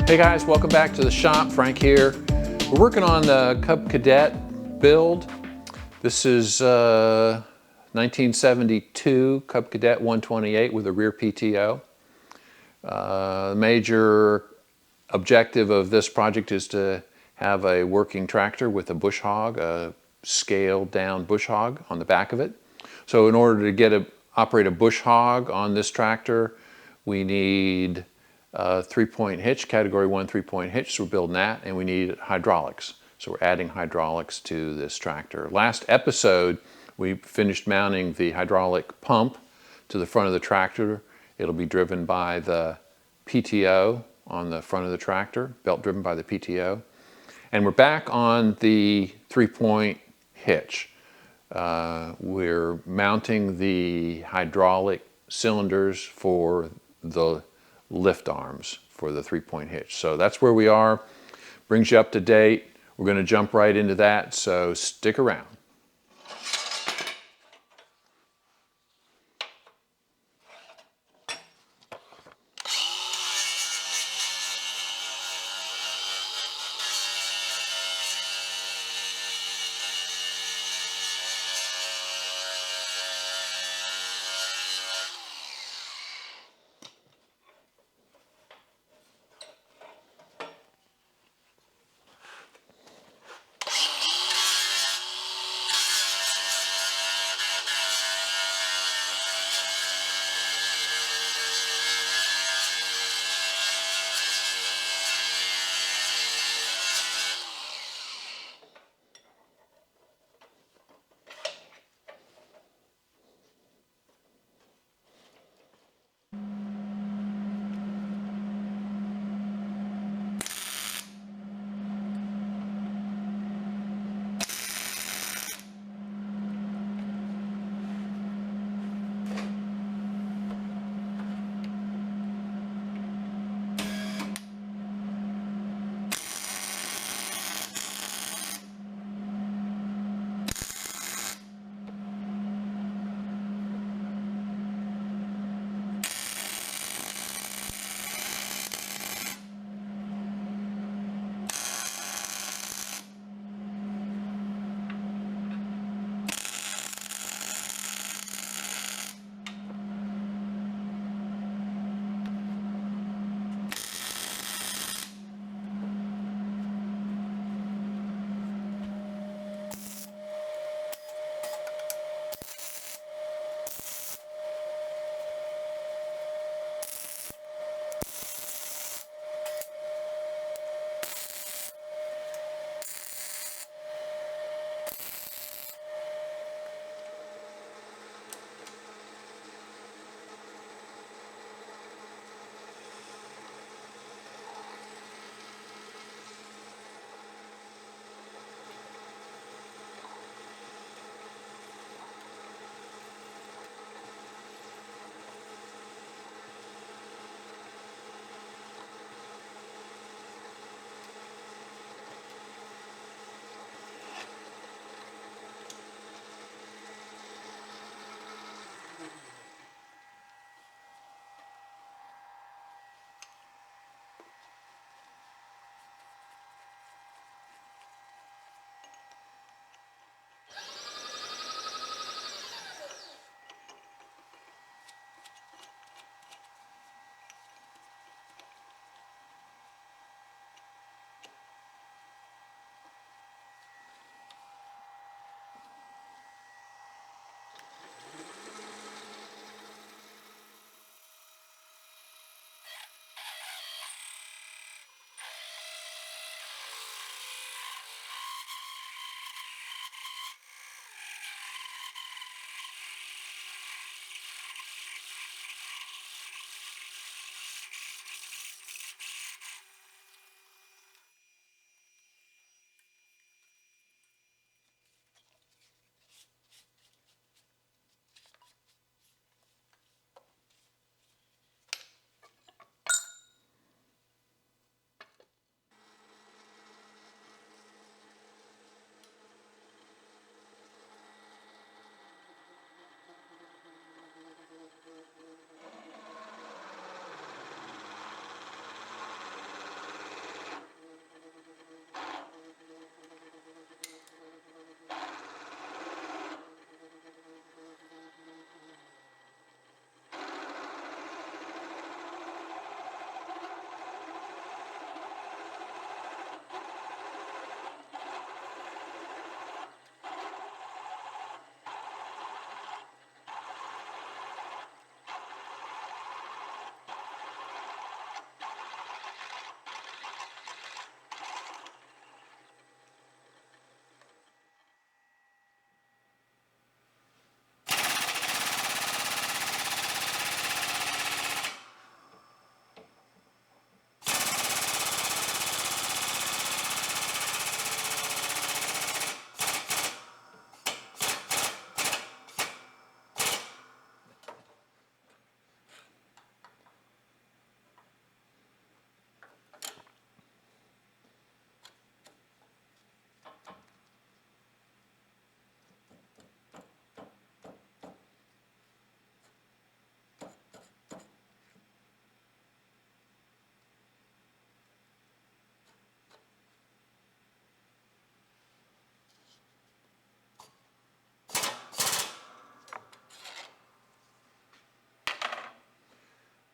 Hey guys, welcome back to the shop. Frank here. We're working on the Cadet build. This is 1972 Cub Cadet 128 with a rear PTO. The major objective of this project is to have a working tractor with a bush hog, a scaled down bush hog on the back of it. So in order to operate a bush hog on this tractor, we need a 3-point hitch, category 1 3-point hitch, so we're building that, and we need hydraulics. So we're adding hydraulics to this tractor. Last episode, we finished mounting the hydraulic pump to the front of the tractor. It'll be driven by the PTO on the front of the tractor, belt driven by the PTO. And we're back on the 3-point hitch. We're mounting the hydraulic cylinders for the lift arms for the 3-point hitch. So that's where we are. Brings you up to date. We're going to jump right into that, so stick around.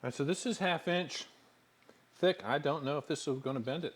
All right, so this is 1/2 inch thick. I don't know if this is going to bend it.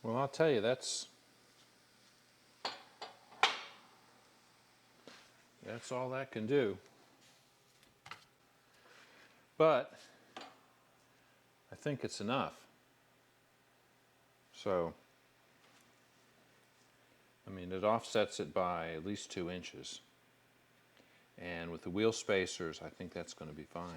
Well, I'll tell you, that's all that can do. But I think it's enough. So, I mean, it offsets it by at least 2 inches. And with the wheel spacers, I think that's going to be fine.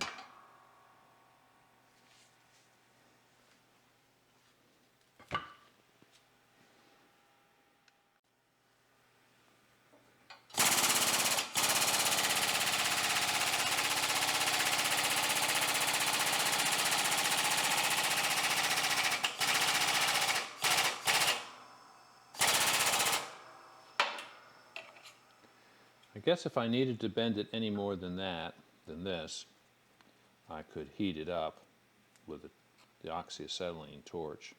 I guess if I needed to bend it any more than this, I could heat it up with the oxyacetylene torch.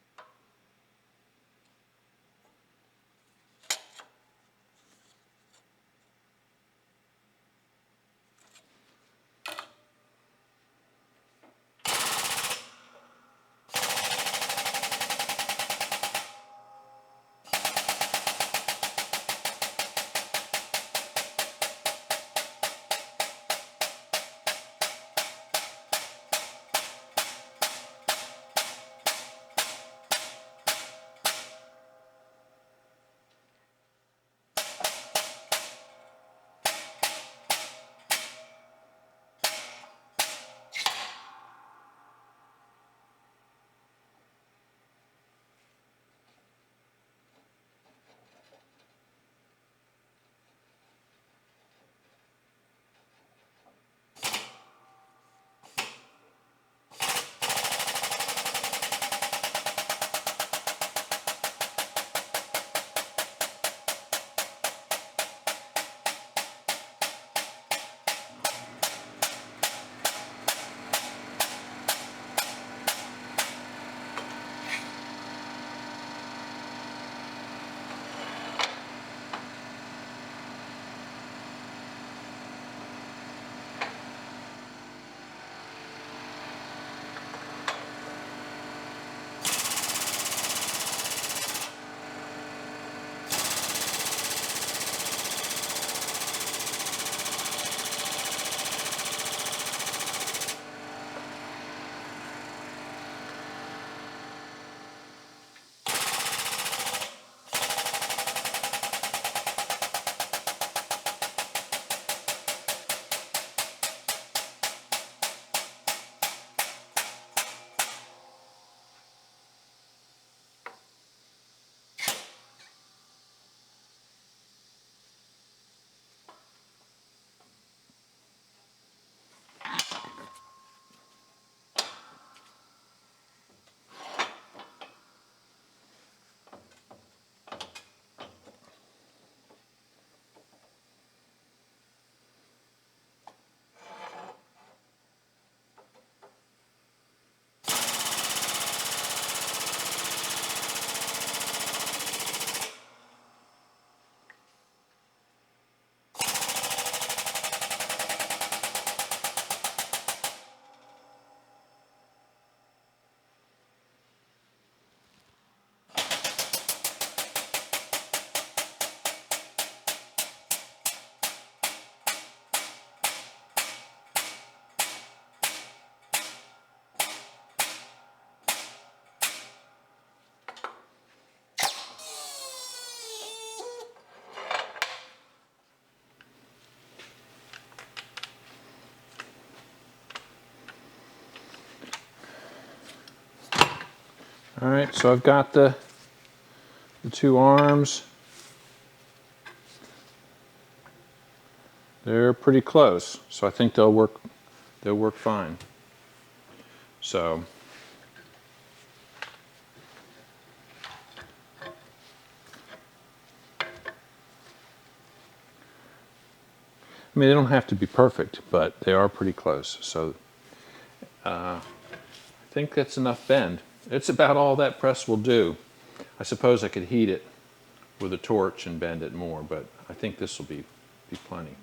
All right, so I've got the two arms. They're pretty close, so I think they'll work fine. So I mean, they don't have to be perfect, but they are pretty close. So I think that's enough bend. It's about all that press will do. I suppose I could heat it with a torch and bend it more, but I think this will be plenty.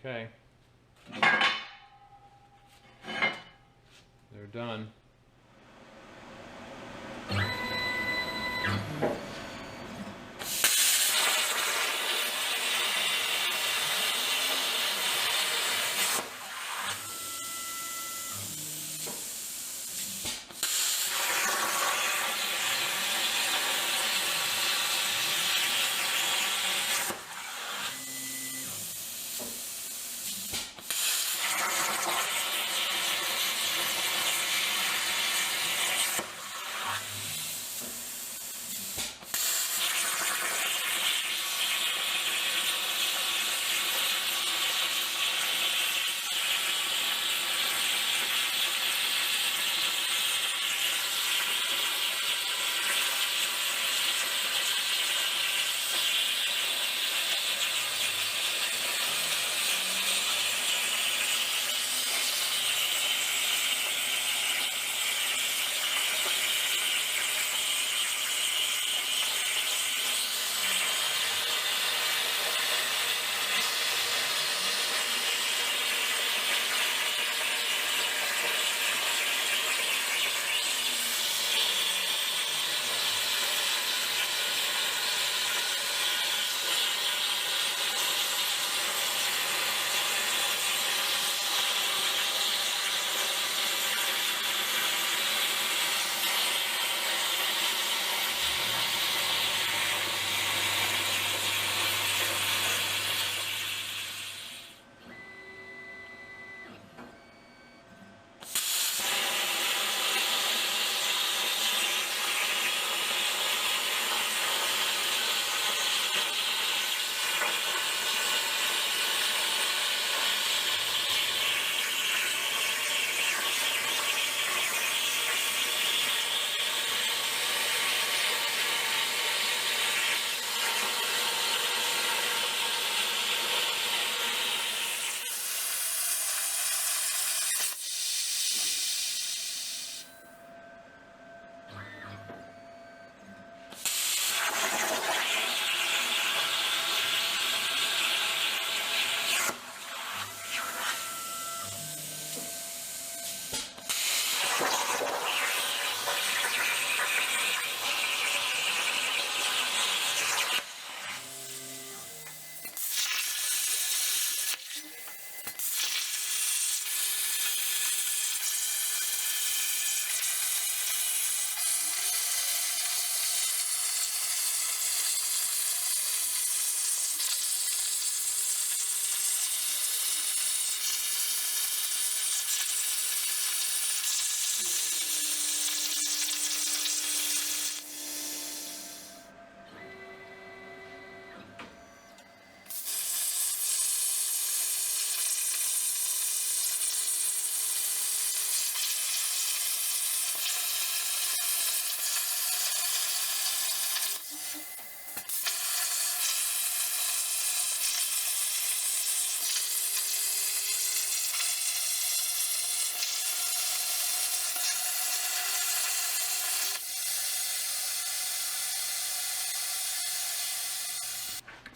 Okay. They're done.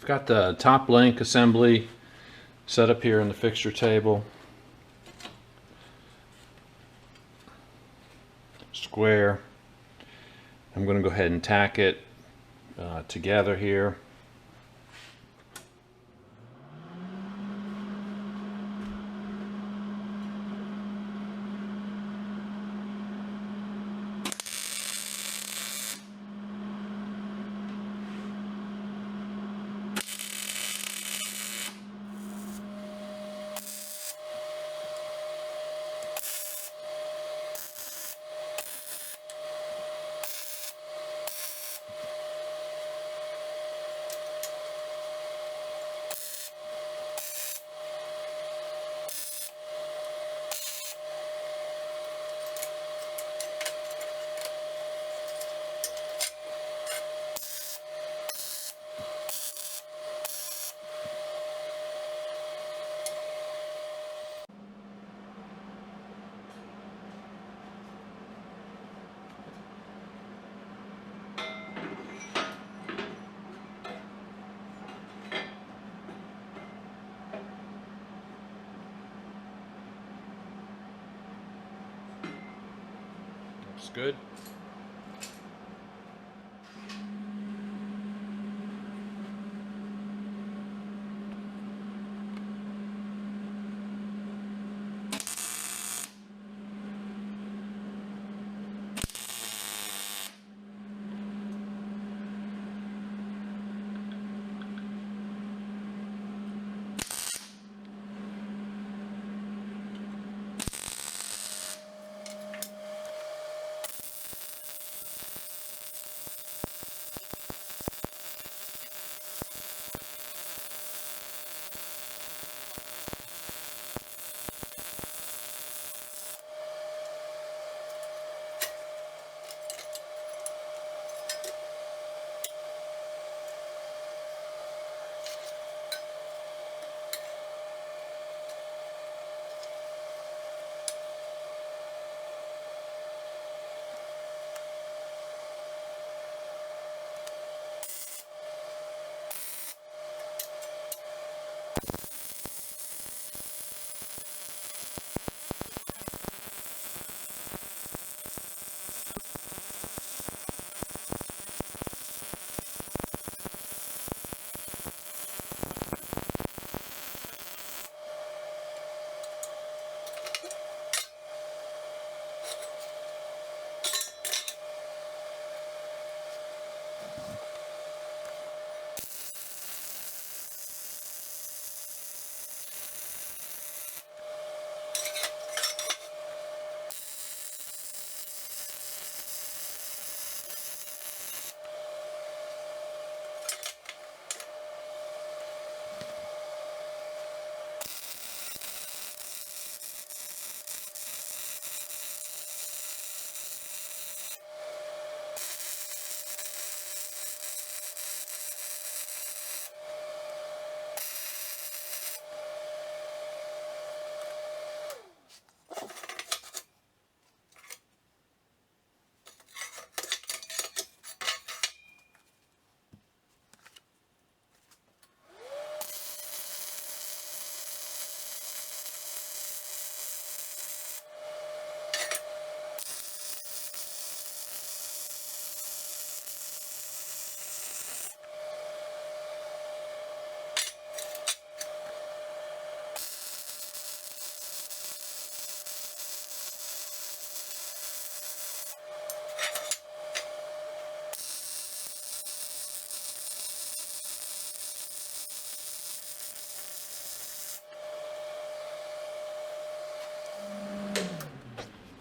I've got the top link assembly set up here in the fixture table. Square. I'm going to go ahead and tack it together here. Looks good.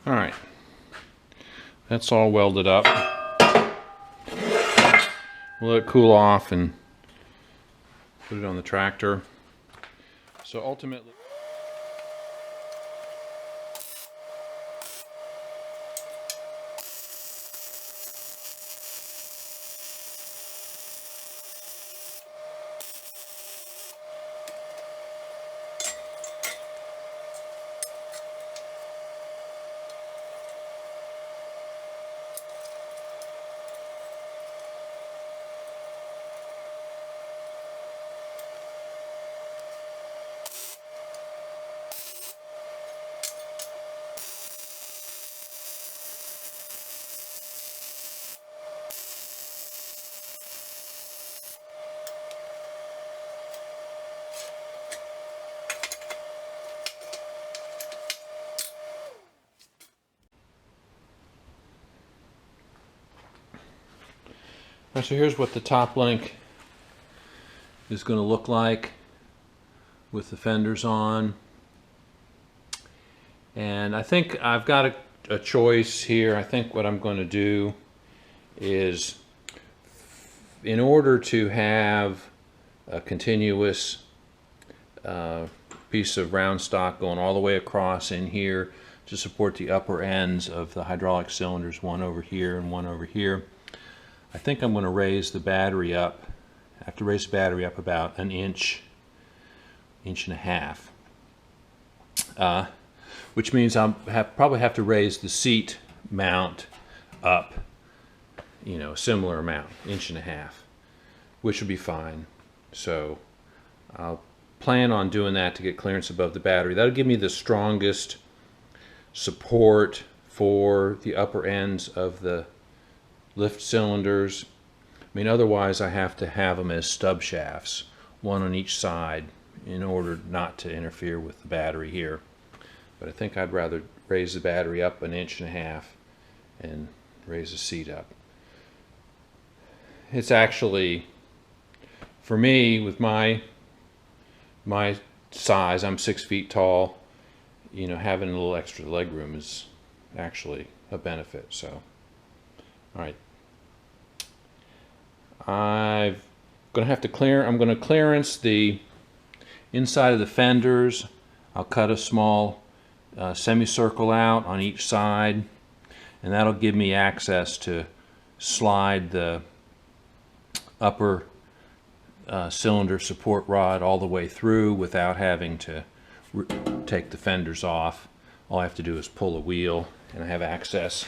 All right, that's all welded up. We'll let it cool off and put it on the tractor. So ultimately, Right, so here's what the top link is going to look like with the fenders on. And I think I've got a choice here. I think what I'm going to do is, in order to have a continuous piece of round stock going all the way across in here to support the upper ends of the hydraulic cylinders, one over here and one over here, I think I'm going to raise the battery up. I have to raise the battery up about an inch, inch and a half, which means I'll probably have to raise the seat mount up, you know, a similar amount, inch and a half, which would be fine. So I'll plan on doing that to get clearance above the battery. That'll give me the strongest support for the upper ends of the lift cylinders. I mean, otherwise I have to have them as stub shafts, one on each side, in order not to interfere with the battery here. But I think I'd rather raise the battery up an inch and a half and raise the seat up. It's actually, for me, with my size, I'm 6 feet tall, you know, having a little extra leg room is actually a benefit. So, all right. I'm going to clearance the inside of the fenders. I'll cut a small semicircle out on each side, and that'll give me access to slide the upper cylinder support rod all the way through without having to take the fenders off. All I have to do is pull a wheel, and I have access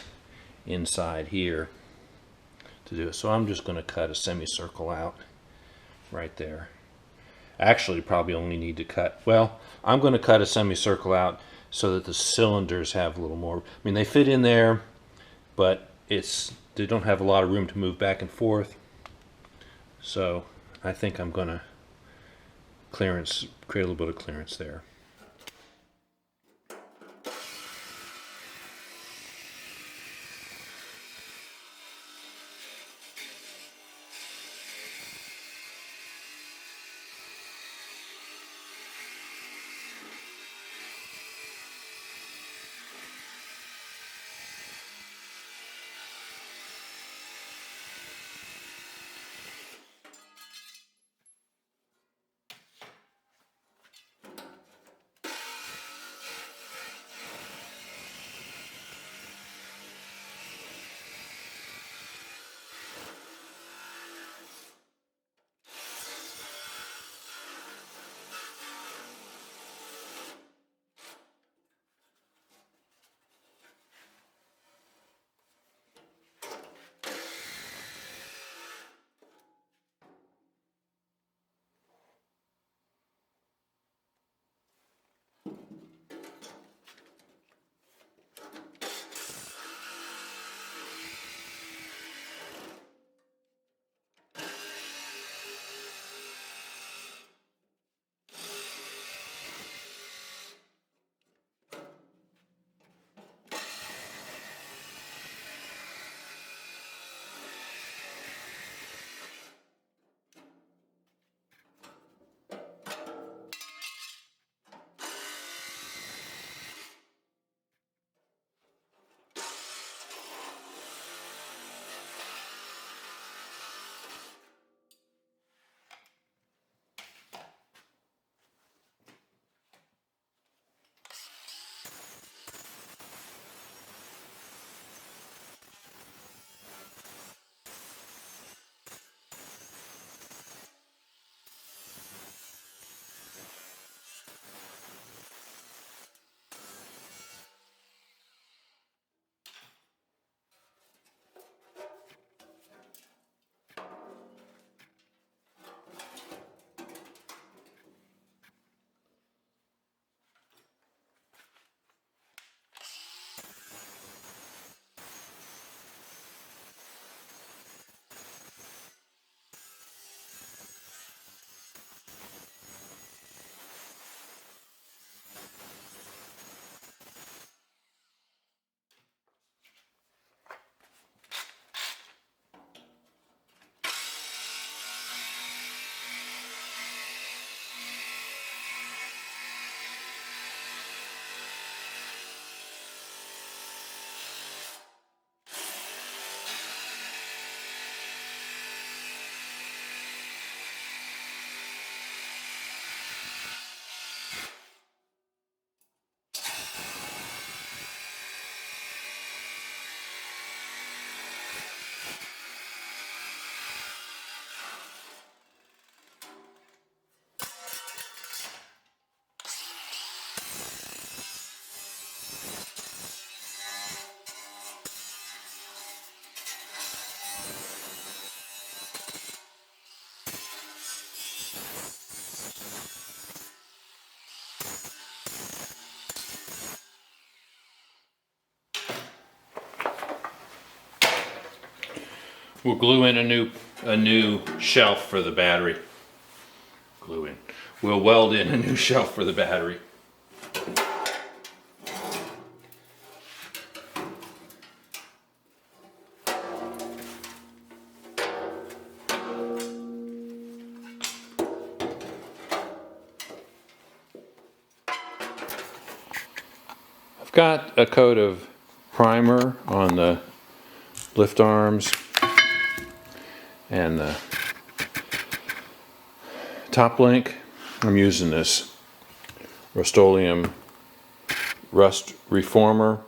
inside here to do it. So I'm just going to cut a semicircle out right there. Actually, probably only need to cut, well, I'm going to cut a semicircle out so that the cylinders have a little more, I mean, they fit in there, but they don't have a lot of room to move back and forth. So I think I'm going to create a little bit of clearance there. We'll glue in a new shelf for the battery. Glue in. We'll weld in a new shelf for the battery. I've got a coat of primer on the lift arms and the top link. I'm using this Rust-Oleum Rust Reformer,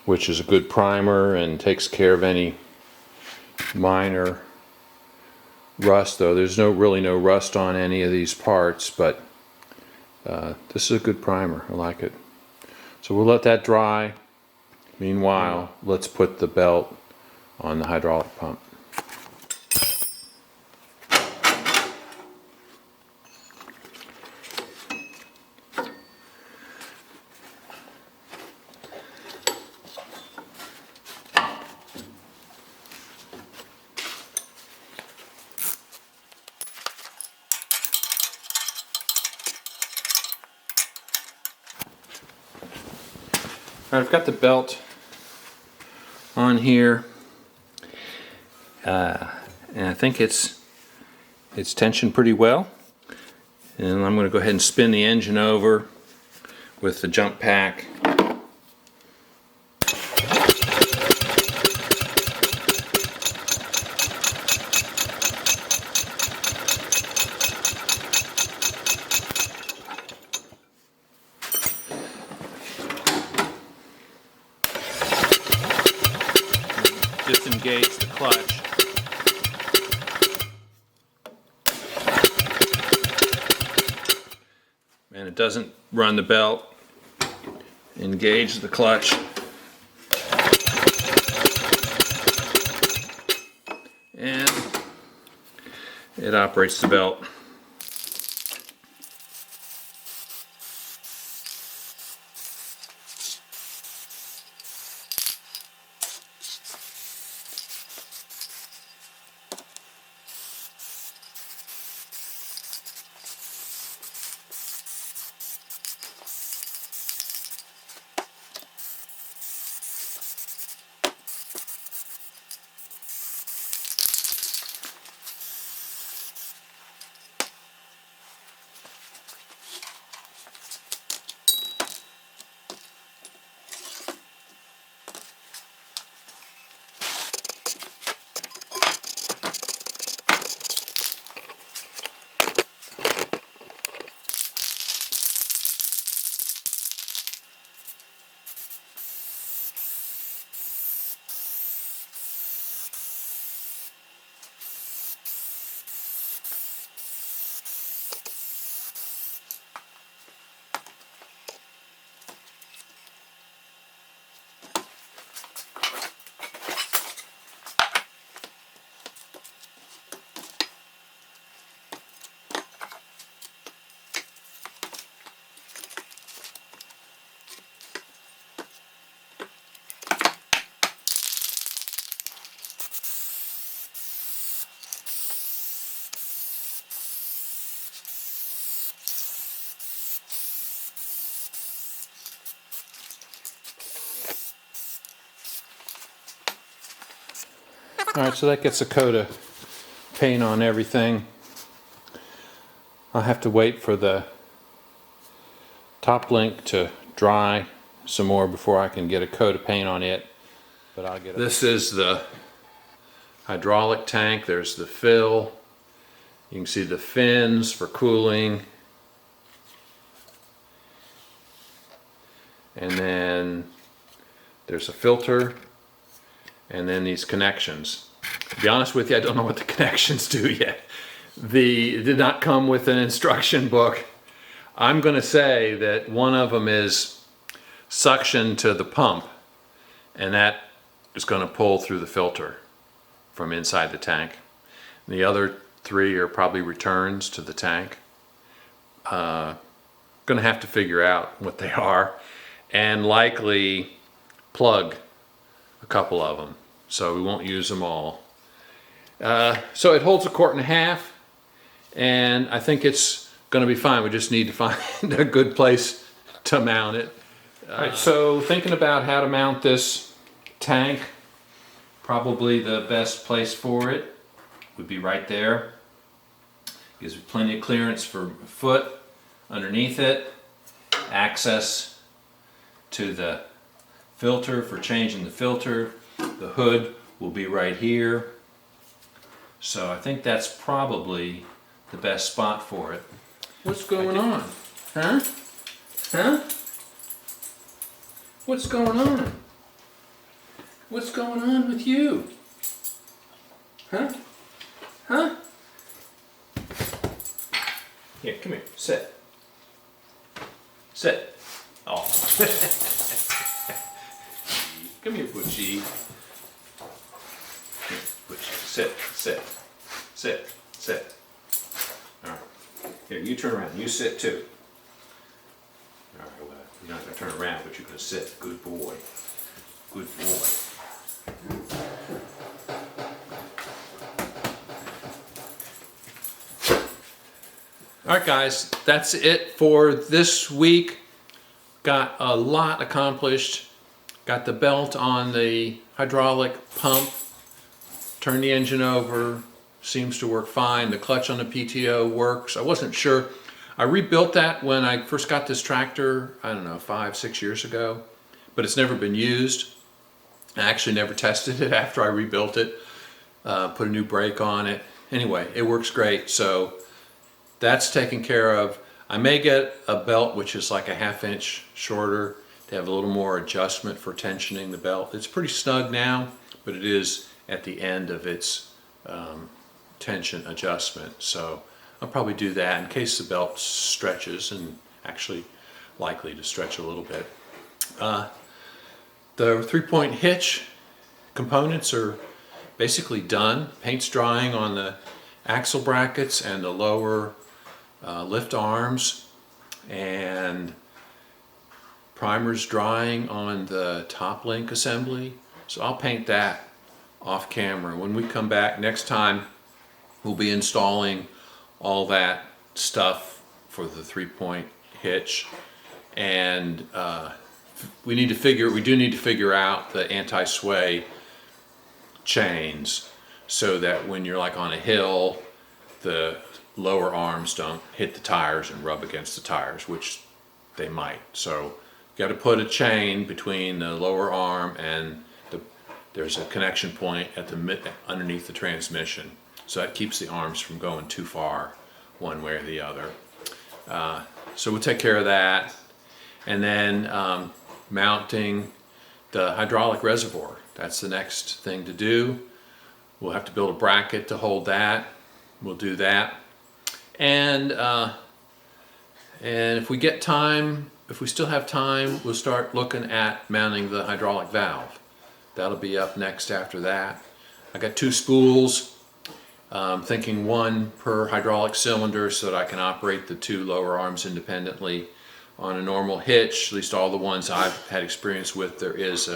which is a good primer and takes care of any minor rust, though there's really no rust on any of these parts, but this is a good primer. I like it. So we'll let that dry. Meanwhile, let's put the belt on the hydraulic pump. Alright, I've got the belt on here, and I think it's tensioned pretty well. And I'm going to go ahead and spin the engine over with the jump pack. Disengage the clutch. And it doesn't run the belt. Engage the clutch. And it operates the belt. Alright, so that gets a coat of paint on everything. I'll have to wait for the top link to dry some more before I can get a coat of paint on it. But I'll get it. This is the hydraulic tank. There's the fill. You can see the fins for cooling. And then there's a filter. And then these connections. To be honest with you, I don't know what the connections do yet. It did not come with an instruction book. I'm going to say that one of them is suction to the pump, and that is going to pull through the filter from inside the tank. And the other three are probably returns to the tank. Going to have to figure out what they are, and likely plug a couple of them, so we won't use them all. So it holds 1.5 quarts, and I think it's going to be fine. We just need to find a good place to mount it. All right, so thinking about how to mount this tank, probably the best place for it would be right there. Gives me plenty of clearance for a foot underneath it, access to the filter for changing the filter. The hood will be right here. So I think that's probably the best spot for it. What's going on? Huh? Huh? What's going on? What's going on with you? Huh? Huh? Here, come here. Sit. Sit. Oh. Come here, Butchie. Here, Butchie. Sit. Sit. Sit. Sit. All right. Here, you turn around. You sit too. All right. Well, you're not going to turn around, but you're going to sit. Good boy. Good boy. Alright guys, that's it for this week. Got a lot accomplished. Got the belt on the hydraulic pump. Turned the engine over. Seems to work fine. The clutch on the PTO works. I wasn't sure. I rebuilt that when I first got this tractor, I don't know, 5-6 years ago. But it's never been used. I actually never tested it after I rebuilt it. Put a new brake on it. Anyway, it works great. So that's taken care of. I may get a belt which is like a 1/2 inch shorter to have a little more adjustment for tensioning the belt. It's pretty snug now, but it is at the end of its tension adjustment. So I'll probably do that in case the belt stretches, and actually likely to stretch a little bit. The 3-point hitch components are basically done. Paint's drying on the axle brackets and the lower lift arms, and primer's drying on the top link assembly. So I'll paint that off camera. When we come back next time, we'll be installing all that stuff for the 3-point hitch, and we do need to figure out the anti-sway chains so that when you're like on a hill, the lower arms don't hit the tires and rub against the tires, which they might. So you got to put a chain between the lower arm and there's a connection point at the underneath the transmission, so that keeps the arms from going too far one way or the other. So we'll take care of that, and then mounting the hydraulic reservoir. That's the next thing to do. We'll have to build a bracket to hold that. We'll do that. And if we get time, if we still have time, we'll start looking at mounting the hydraulic valve. That'll be up next after that. I got 2 spools, thinking 1 per hydraulic cylinder so that I can operate the 2 lower arms independently. On a normal hitch, at least all the ones I've had experience with, there is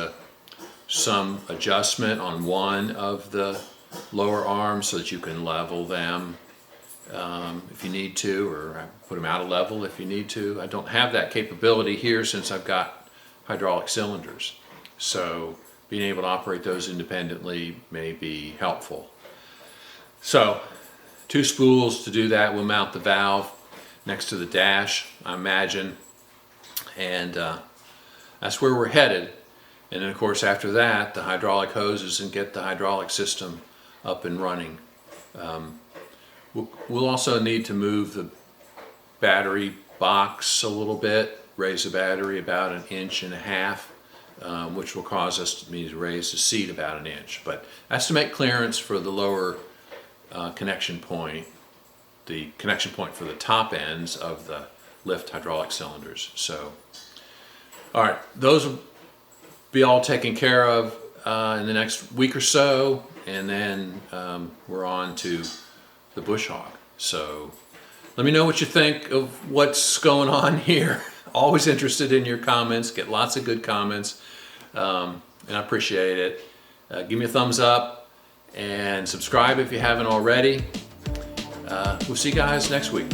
some adjustment on one of the lower arms so that you can level them if you need to, or put them out of level if you need to. I don't have that capability here since I've got hydraulic cylinders. So being able to operate those independently may be helpful. So 2 spools to do that. We'll mount the valve next to the dash, I imagine, and that's where we're headed. And then of course after that, the hydraulic hoses and get the hydraulic system up and running. We'll also need to move the battery box a little bit, raise the battery about 1.5 inches, which will cause us to need to raise the seat about 1 inch. But that's to make clearance for the lower connection point, the connection point for the top ends of the lift hydraulic cylinders. So, all right, those will be all taken care of in the next week or so, and then we're on to the bush hog. So let me know what you think of what's going on here. Always interested in your comments. Get lots of good comments, and I appreciate it. Give me a thumbs up, and subscribe if you haven't already. We'll see you guys next week.